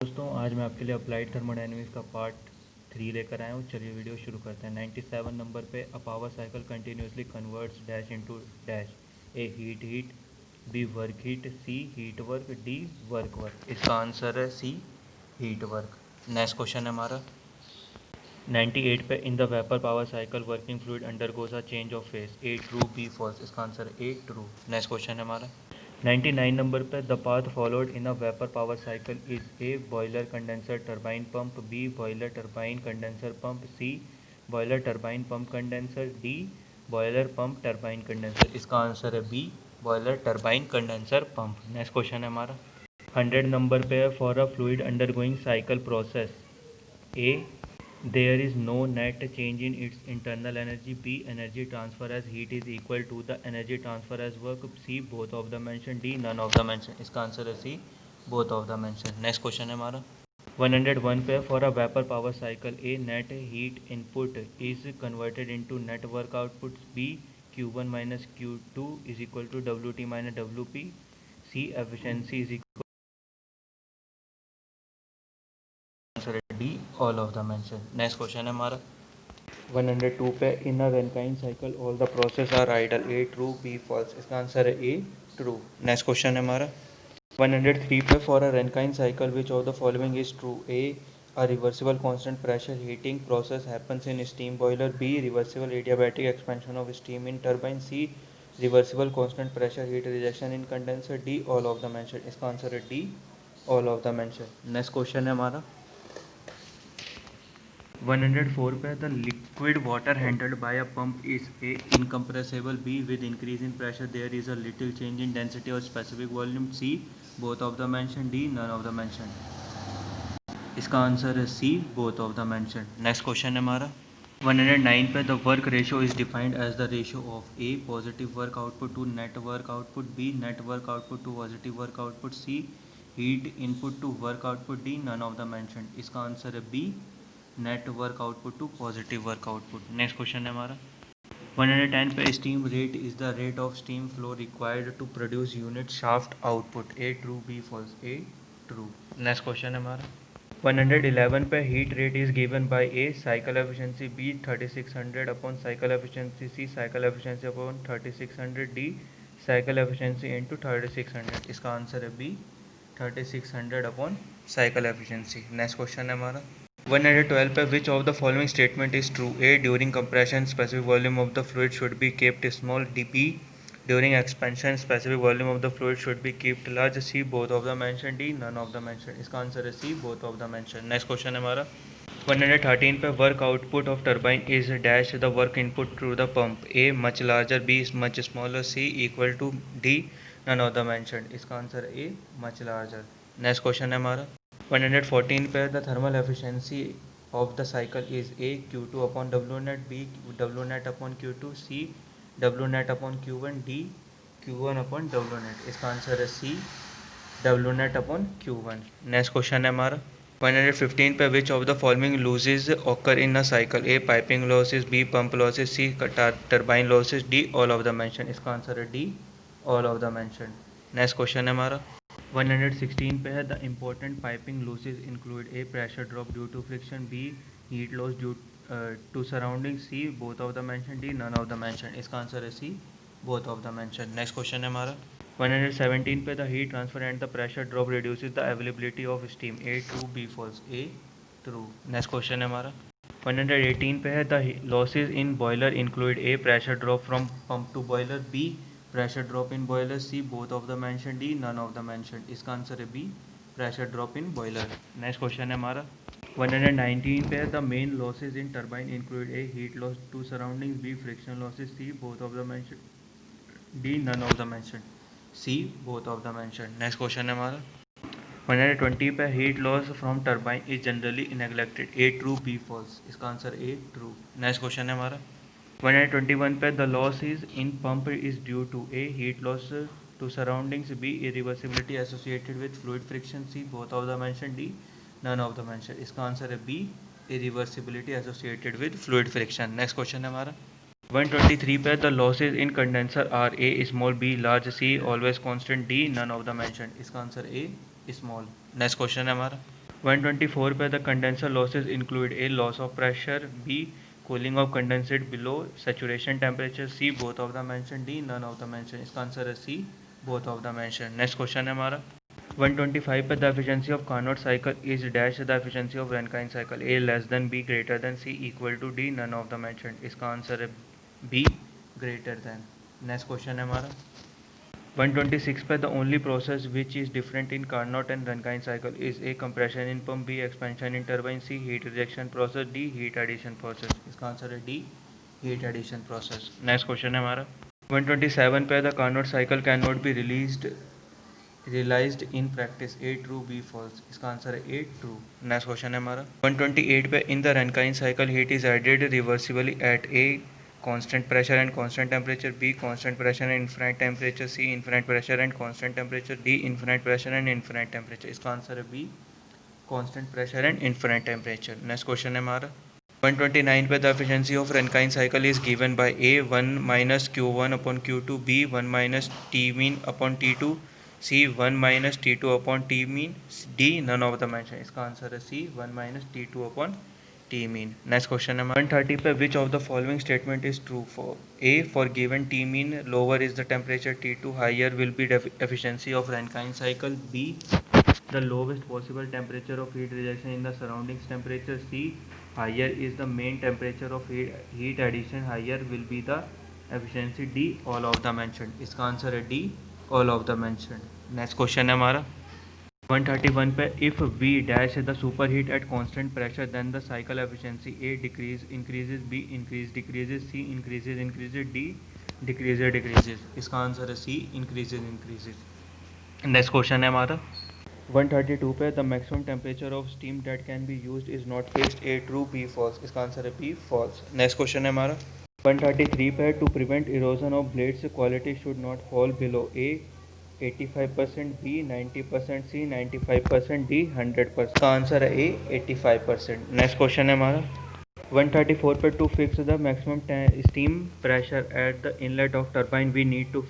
दोस्तों आज मैं आपके लिए अप्लाइड थर्मोडायनेमिक्स का पार्ट 3 लेकर आया हूँ। चलिए वीडियो शुरू करते हैं। 97 नंबर पे a power cycle continuously converts dash into dash A heat B work heat C heat work D work. इसका आंसर है C heat work. Next question है हमारा 98 पे in the vapour power cycle working fluid undergoes a change of phase A true B false. इसका answer A true. Next question है हमारा 99 number पे the path followed in a vapour power cycle is A boiler condenser turbine pump B boiler turbine condenser pump C boiler turbine pump condenser D boiler pump turbine condenser. इसका answer है B boiler turbine condenser pump. Next question है हमारा 100 number पे for a fluid undergoing cycle process A there is no net change in its internal energy. B energy transfer as heat is equal to the energy transfer as work. C both of the mentioned. D none of the mentioned. इसका answer है C both of the mentioned. Next question है हमारा 101 पे for a vapour power cycle A net heat input is converted into net work output B Q1 minus Q2 is equal to WT minus WP C efficiency is answer है D all of the mention. Next question है हमारा 102 पे in a Rankine cycle all the process are ideal A true B false. इसका answer है A true. Next question है हमारा 103 पे for a Rankine cycle which of the following is true A a reversible constant pressure heating process happens in steam boiler b reversible adiabatic expansion of steam in turbine c reversible constant pressure heat rejection in condenser d all of the mentioned। इसका answer है D all of the mention. Next question है हमारा 104 पे the liquid water handled by a pump is A incompressible B with increase in pressure there is a little change in density और specific volume C both of the mention D none of the mention. इसका answer है C both of the mention. Next question है हमारा 109 पे the work ratio is defined as the ratio of a positive work output to net work output B net work output to positive work output C heat input to work output D none of the mention. इसका answer है B net work output to positive work output. Next question है हमारा 110 पे steam rate is the rate of steam flow required to produce unit shaft output A true B false A true. Next question है हमारा 111 पे heat rate is given by A cycle efficiency B 3600 upon cycle efficiency C cycle efficiency upon 3600 D cycle efficiency into 3600। इसका answer है B 3600 upon cycle efficiency. Next question है हमारा 112 पे which of the following statement is true A during compression specific volume of the fluid should be kept small D B during expansion specific volume of the fluid should be keeped large C both of the mention D none of the mention. इसका answer है C both of the mention. Next question है हमारा 113 पे work output of turbine is dash the work input to the pump A much larger B much smaller C equal to D none of the mention. इसका answer है A much larger. Next question है हमारा 114 पे the thermal efficiency of the cycle is A Q2 upon W net B W net upon Q2 C W net upon Q1 D Q1 upon W net. इसका answer है C W net upon Q1। Next question है हमारा 115 पे which of the following losses occur in a cycle A piping losses B pump losses C turbine losses D all of the mention. इसका answer है D all of the mention. Next question है हमारा 116 पे है the important piping losses include A pressure drop due to friction B heat loss due to surrounding C both of the mention D none of the mention. इसका answer है C both of the mention. Next question है हमारा 117 पे the heat transfer and the pressure drop reduces the availability of steam A true B false A true. Next question है हमारा 118 पे है the losses in boiler include A pressure drop from pump to boiler B pressure drop in boiler C both of the mention D none of the mention. इसका answer है B pressure drop in boiler. Next question है हमारा 119 पे the main losses in turbine include A heat loss to surroundings B friction losses C both of the mention D none of the mentioned C both of the mention. Next question है हमारा 120 पे heat loss from turbine is generally neglected A true B false. इसका answer A true. Next question है हमारा 121 पे the loss is in pump is due to A heat loss to surroundings B irreversibility associated with fluid friction C both of the mention D none of the mention. इसका answer है B irreversibility associated with fluid friction. Next question है हमारा 123 पे the losses in condenser are A small B large C always constant D none of the mention. इसका answer A small. Next question है हमारा 124 पे the condenser losses include A loss of pressure, B cooling of condensate below saturation temperature, C both of the mention, D none of the mention. इसका answer है C both of the mention. Next question है हमारा 125 पे the efficiency of Carnot cycle is dash the efficiency of Rankine cycle, A less than, B greater than, C equal to, D none of the mention. इसका answer है B greater than. Next question है हमारा 126 पे the only process which is different in Carnot and Rankine cycle is a compression in pump, B expansion in turbine, C heat rejection process, D heat addition process। इसका answer है D heat addition process। Next question है हमारा 127 पे the Carnot cycle cannot be realized in practice, A true, B false। इसका answer है A true। Next question है हमारा 128 पे in the Rankine cycle heat is added reversibly at A constant pressure and constant temperature, B constant pressure and infinite temperature, C infinite pressure and constant temperature, D infinite pressure and infinite temperature। इसका answer है B constant pressure and infinite temperature। Next question है हमारा 129 पे the efficiency of Rankine cycle is given by A 1 minus Q1 upon Q2, B 1 minus T mean upon T2, C 1 minus T2 upon T mean, D none of the mention। इसका answer है C 1 minus T2 upon T mean। Next question है 130 पे which of the following statement is true? For A for given T mean lower is the temperature, T2 higher will be the efficiency of Rankine cycle, B the lowest possible temperature of heat rejection in the surroundings temperature, C higher is the main temperature of heat addition, higher will be the efficiency, D all of the mentioned। इसका answer है D all of the mentioned। Next question है हमारा 131 पे if V dash the superheat at constant pressure then the cycle efficiency, A decrease increases, B increase decreases, C increases, D decreases। इसका answer है C increases। Next question है हमारा 132 पे the maximum temperature of steam that can be used is not fixed, A true, B false। इसका answer है B false। Next question है हमारा 133 पे to prevent erosion of blades quality should not fall below A 85%, B 90%, C 95%, D 100%। का answer है A 85%। Next question है हमारा 134 पे to fix the maximum steam pressure at the inlet of turbine we need to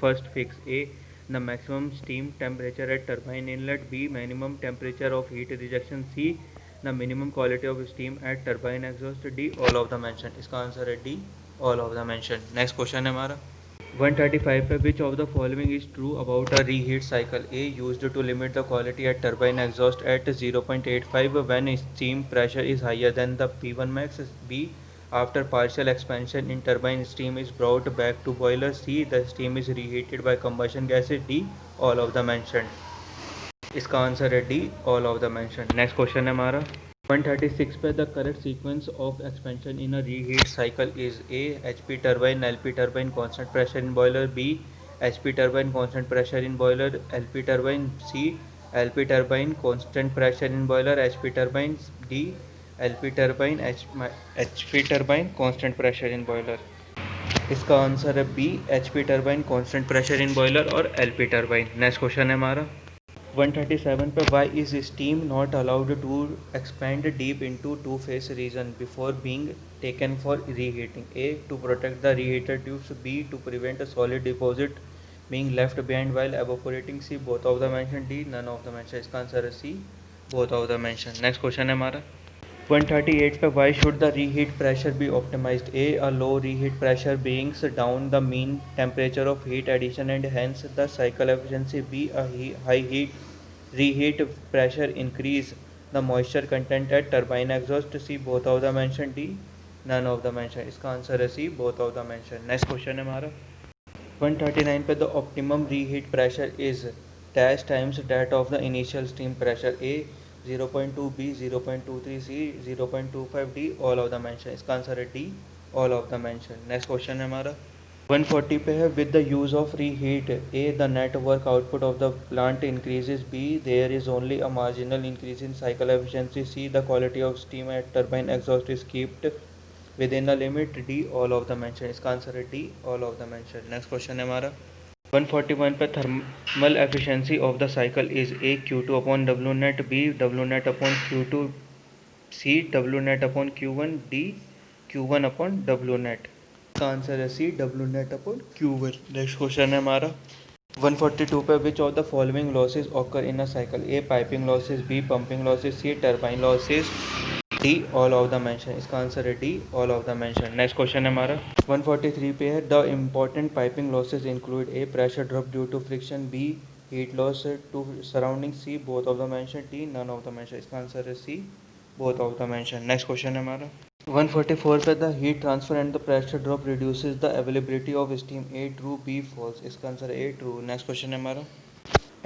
first fix A the maximum steam temperature at turbine inlet, B minimum temperature of heat rejection, C the minimum quality of steam at turbine exhaust, D all of the mentioned। इसका answer है D all of the mentioned। Next question है हमारा 135 पे which of the following is true about a reheat cycle? A used to limit the quality at turbine exhaust at 0.85 when steam pressure is higher than the P1 max, B after partial expansion in turbine steam is brought back to boiler, C the steam is reheated by combustion gases, D all of the mentioned। इसका answer है D all of the mention. Next question है हमारा 136 पे the correct sequence of expansion in a reheat cycle is A HP turbine, LP turbine, constant pressure in boiler, B HP turbine, constant pressure in boiler, LP turbine, C LP turbine, constant pressure in boiler, HP turbine, D LP turbine, HP turbine, constant pressure in boiler. इसका answer है B HP turbine, constant pressure in boiler और LP turbine. Next question है हमारा 137 पे why is steam not allowed to expand deep into two phase region before being taken for reheating? A to protect the reheated tubes, B to prevent a solid deposit being left behind while evaporating, C both of the mentioned, D none of the mentioned। इसका answer है C both of the mentioned। Next question है हमारा 138 पे why should the reheat pressure be optimized? A low reheat pressure brings down the mean temperature of heat addition and hence the cycle efficiency, B a high heat reheat pressure increase the moisture content at turbine exhaust, C both of the mentioned, D none of the mentioned। इसका answer है C both of the mentioned। Next question है हमारा 139 पे the optimum reheat pressure is dash times that of the initial steam pressure, A 0.2, B 0.23, C 0.25, D all of the mentioned। इसका answer है D all of the mentioned। Next question है हमारा 140 पे है with the use of reheat, A the net work output of the plant increases, B there is only a marginal increase in cycle efficiency, C the quality of steam at turbine exhaust is kept within a limit, D all of the mentioned। इसका answer है D all of the mentioned। Next question है हमारा 141 पे thermal efficiency of the cycle is A Q2 upon W net, B W net upon Q2, C W net upon Q1, D Q1 upon W net। का answer है C W net upon Q one. Next question है हमारा 142 पे which of the following losses occur in a cycle? A piping losses, B pumping losses, C turbine losses, D all of the mention. इसका answer है D all of the mention. Next question है हमारा 143 पे है the important piping losses include A pressure drop due to friction, B heat loss to surrounding, C both of the mention, D none of the mention. इसका answer है C both of the mention. Next question है हमारा 144 पे the heat transfer and the pressure drop reduces the availability of steam, A true B false. इसका answer है A true. Next question है हमारा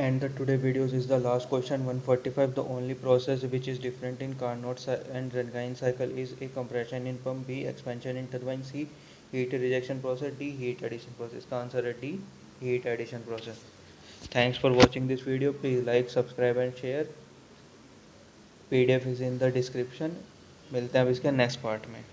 and the today videos is the last question 145 the only process which is different in Carnot and Rankine cycle is a compression in pump, B expansion in turbine, C heat rejection process, D heat addition process। का answer है D heat addition process। Thanks for watching this video, please like subscribe and share। PDF is in the description। मिलते हैं अब इसके next part में।